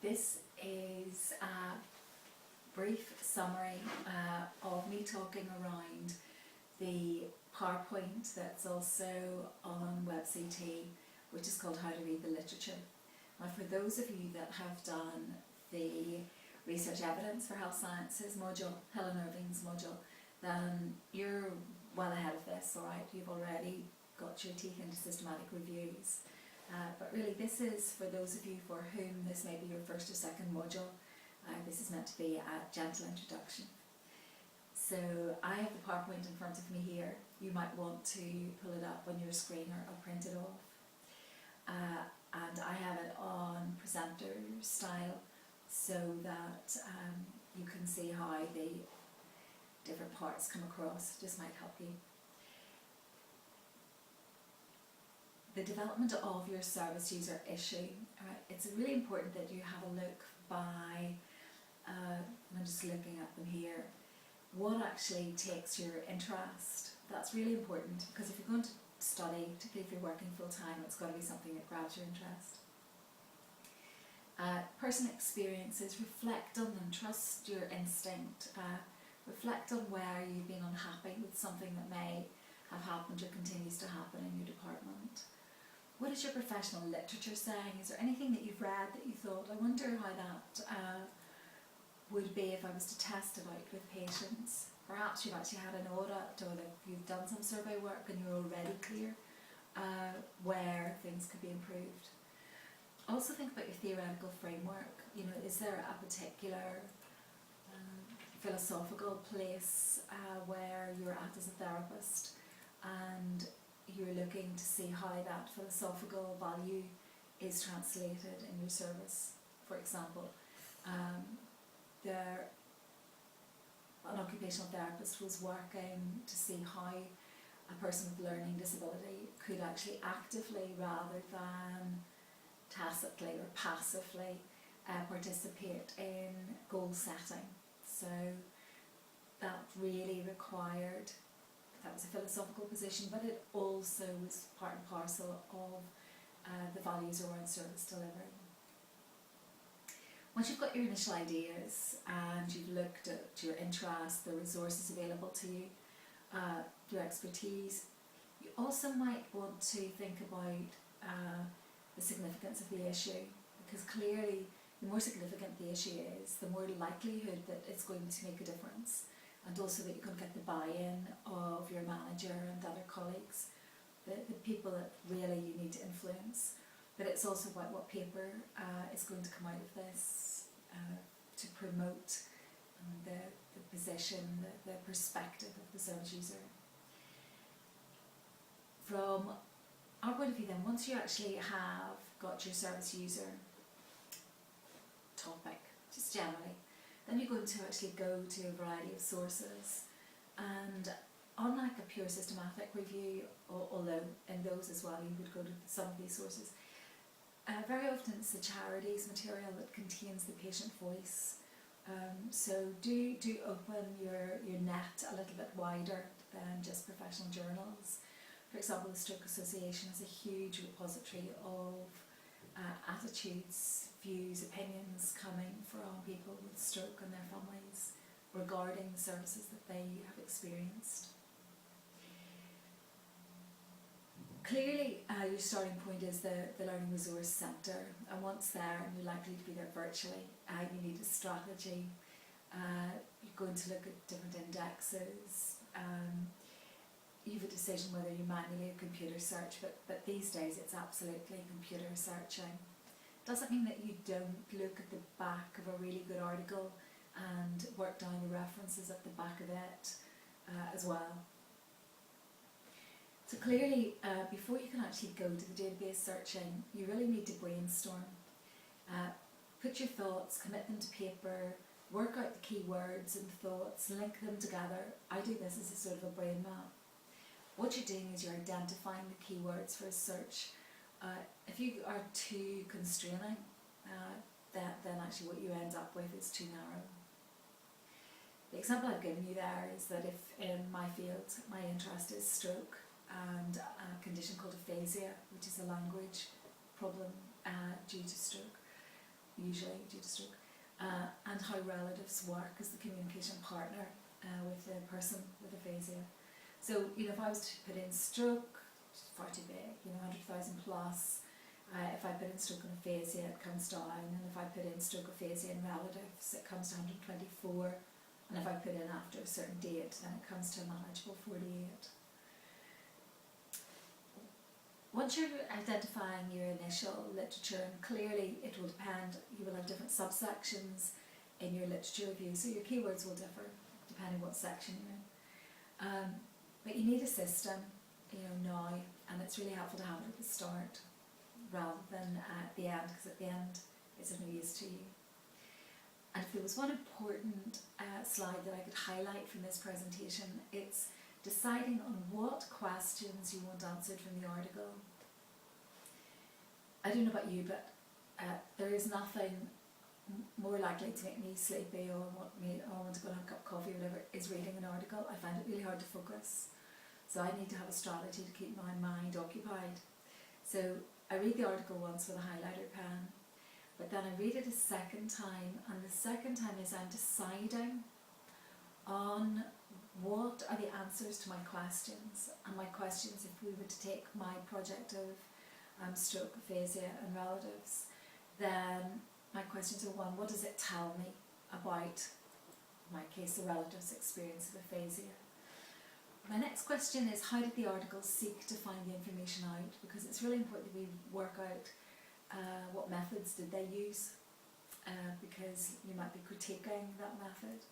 This is a brief summary of me talking around the PowerPoint that's also on WebCT, which is called How to Read the Literature. Now, for those of you that have done the Research Evidence for Health Sciences module, Helen Irving's module, then you're well ahead of this, alright? You've already got your teeth into systematic reviews. But really this is for those of you for whom this may be your first or second module. This is meant to be a gentle introduction. So I have the PowerPoint in front of me here. You might want to pull it up on your screen or print it off. And I have it on presenter style so that you can see how the different parts come across. Just might help you. The development of your service user issue. It's really important that you have a look by, I'm just looking at them here, what actually takes your interest. That's really important, because if you're going to study, particularly if you're working full time, it's got to be something that grabs your interest. Personal experiences, reflect on them, trust your instinct, reflect on where you've been unhappy with something that may have happened or continues to happen in your department. What is your professional literature saying? Is there anything that you've read that you thought, I wonder how that would be if I was to test it out with patients? Perhaps you've actually had an audit, or that you've done some survey work and you're already clear where things could be improved. Also think about your theoretical framework. You know, is there a particular philosophical place where you're at as a therapist and you're looking to see how that philosophical value is translated in your service? For example, an occupational therapist was working to see how a person with learning disability could actually actively, rather than tacitly or passively, participate in goal setting. So that really required, that was a philosophical position, but it also was part and parcel of the values around service delivery. Once you've got your initial ideas and you've looked at your interests, the resources available to you, your expertise, you also might want to think about the significance of the issue, because clearly the more significant the issue is, the more likelihood that it's going to make a difference, and also that you're going to get the buy-in of your manager and other colleagues, the people that really you need to influence. But it's also about what paper is going to come out of this to promote the position, the perspective of the service user. From our point of view then, once you actually have got your service user topic, just generally, then you're going to actually go to a variety of sources, and unlike a pure systematic review, although in those as well you would go to some of these sources, very often it's the charities material that contains the patient voice. So do open your net a little bit wider than just professional journals. For example, the Stroke Association is a huge repository of attitudes, views, opinions coming from people with stroke and their families regarding the services that they have experienced. Clearly, your starting point is the Learning Resource Centre, and once there, and you're likely to be there virtually, you need a strategy. You're going to look at different indexes. You have a decision whether you manually or computer search, but these days it's absolutely computer searching. Doesn't mean that you don't look at the back of a really good article and work down the references at the back of it as well. So clearly, before you can actually go to the database searching, you really need to brainstorm. Put your thoughts, commit them to paper, work out the keywords and thoughts, link them together. I do this as a sort of a brain map. What you're doing is you're identifying the keywords for a search. If you are too constraining, then actually what you end up with is too narrow. The example I've given you there is that if in my field my interest is stroke and a condition called aphasia, which is a language problem due to stroke, usually due to stroke, and how relatives work as the communication partner with the person with aphasia. So, if I was to put in stroke, it's far too big, 100,000 plus. If I put in stroke and aphasia, it comes down, and if I put in stroke, aphasia and relatives, it comes to 124, and if I put in after a certain date, then it comes to a manageable 48. Once you're identifying your initial literature, and clearly it will depend, you will have different subsections in your literature review, so your keywords will differ depending what section you're in. But you need a system, now, and it's really helpful to have it at the start rather than at the end, because at the end it's of no use to you. And if there was one important slide that I could highlight from this presentation, it's deciding on what questions you want answered from the article. I don't know about you, but there is nothing more likely to make me sleepy or want to go and have a cup of coffee or whatever is reading an article. I find it really hard to focus. So I need to have a strategy to keep my mind occupied. So I read the article once with a highlighter pen, but then I read it a second time, and the second time is I'm deciding on what are the answers to my questions. And my questions, if we were to take my project of stroke, aphasia and relatives, then my questions are: one, what does it tell me about, in my case, the relative's experience of aphasia? My next question is, how did the article seek to find the information out? Because it's really important that we work out what methods did they use, because you might be critiquing that method.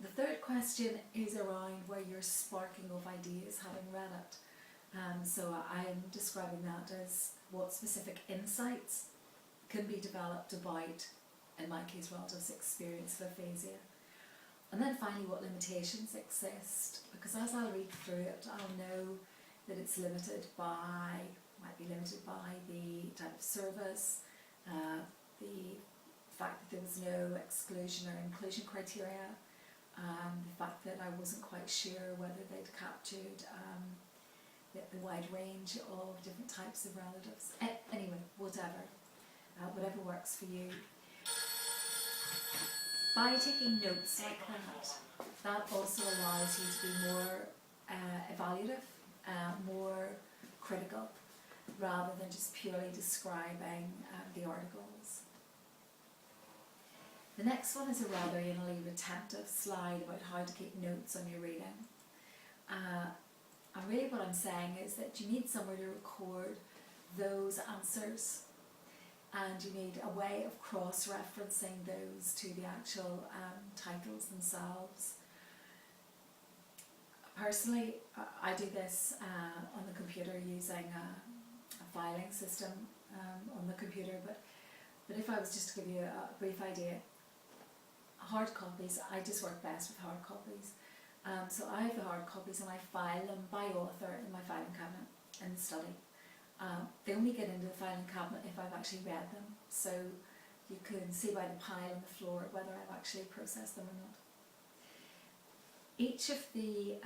The third question is around where you're sparking of ideas having read it. So I'm describing that as what specific insights can be developed about, in my case, relatives' experience of aphasia. And then finally, what limitations exist, because as I'll read through it, I'll know that it's might be limited by the type of service, the fact that there was no exclusion or inclusion criteria, the fact that I wasn't quite sure whether they'd captured the wide range of different types of relatives. Anyway, whatever works for you. By taking notes like that also allows you to be more evaluative, more critical, rather than just purely describing the articles. The next one is a rather anally retentive slide about how to keep notes on your reading. And really what I'm saying is that you need somewhere to record those answers, and you need a way of cross-referencing those to the actual titles themselves. Personally, I do this on the computer using a filing system on the computer, but if I was just to give you a brief idea, hard copies, I just work best with hard copies. So I have the hard copies and I file them by author in my filing cabinet in the study. They only get into the filing cabinet if I've actually read them, so you can see by the pile on the floor whether I've actually processed them or not. Each of the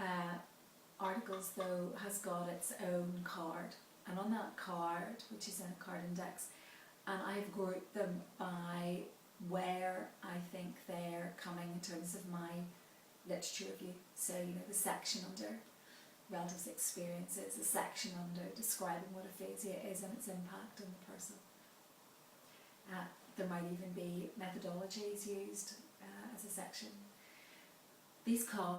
articles, though, has got its own card, and on that card, which is in a card index, and I've grouped them by where I think they're coming in terms of my literature review. So, the section under relatives' experiences, the section under describing what aphasia is and its impact on the person. There might even be methodologies used as a section. These columns